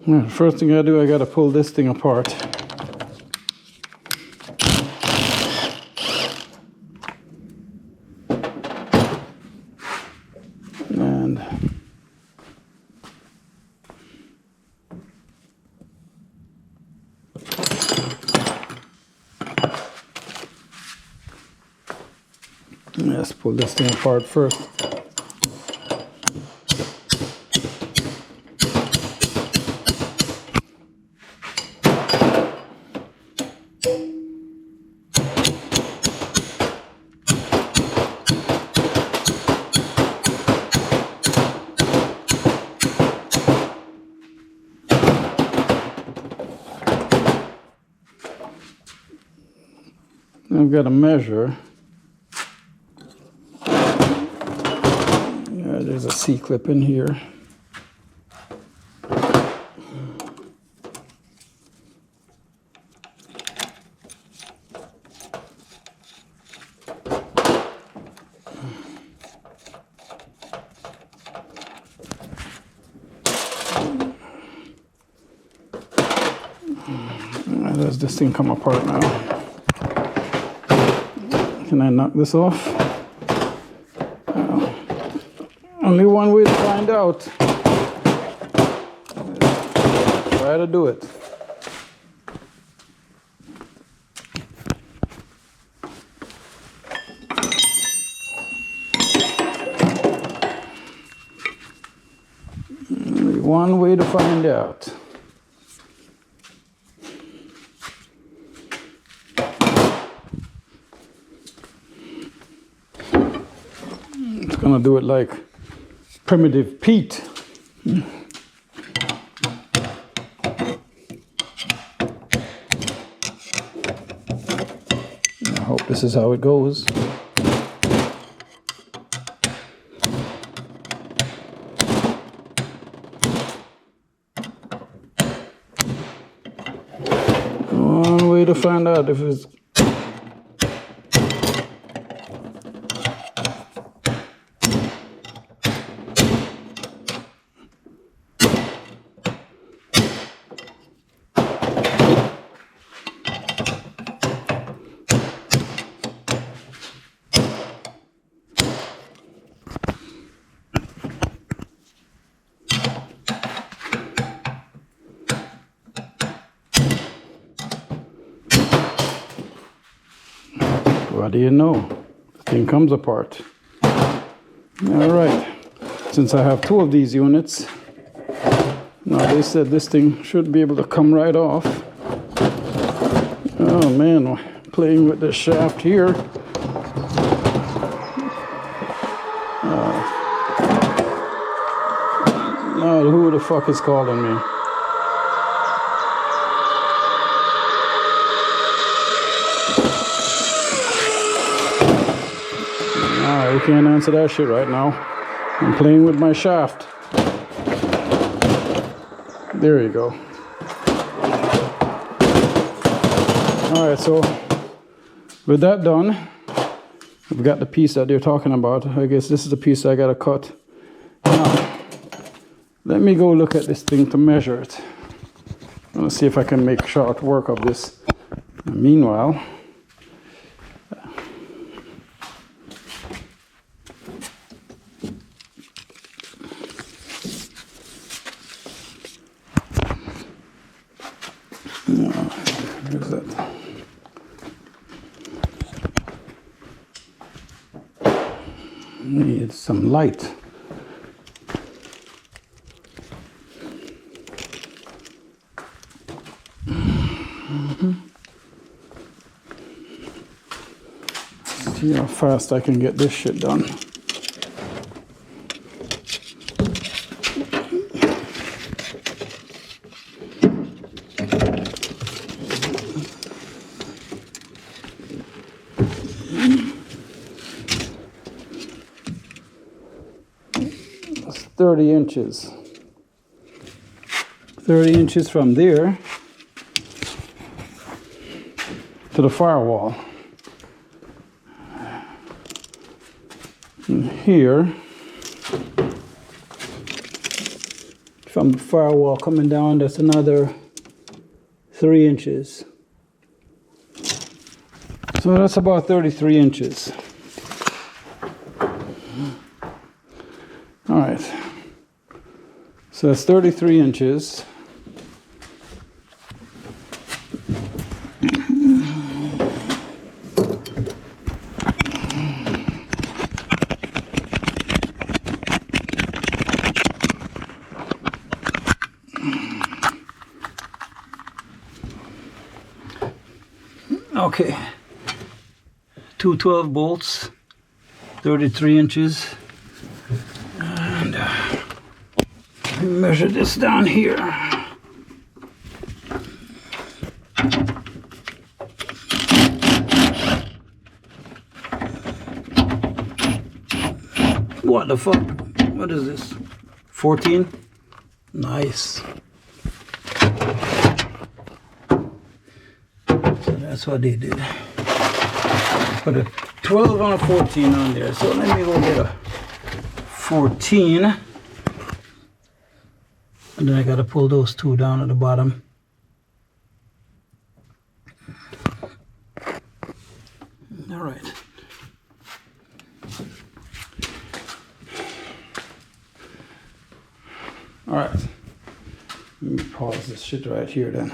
Well, first thing I do, I gotta pull this thing apart. And let's pull this thing apart first. I've got to measure. Yeah, there's a C-clip in here. Does this thing come apart now? Can I knock this off? Only one way to find out. Try to do it. Only one way to find out. Gonna do it like Primitive Pete. I hope this is how it goes. One way to find out if it's what do you know? The thing comes apart. All right. Since I have two of these units, now they said this thing should be able to come right off. Oh man, playing with the shaft here. No, who the fuck is calling me? I can't answer that shit right now. I'm playing with my shaft. There you go. Alright, so with that done, I've got the piece that they're talking about. I guess this is the piece I gotta cut. Now, let me go look at this thing to measure it. I'm gonna see if I can make short work of this. Meanwhile, where's that? Need some light. See how fast I can get this shit done. That's 30 inches. 30 inches from there to the firewall. And here, from the firewall coming down, that's another 3 inches. So that's about 33 inches. All right. So that's 33 inches. Okay, 212 bolts, 33 inches, and let me measure this down here. What the fuck? What is this? 14? Nice. That's what they did. Put a 12 and a 14 on there. So let me go get a 14. And then I got to pull those 2 down at the bottom. All right. All right. Let me pause this shit right here then.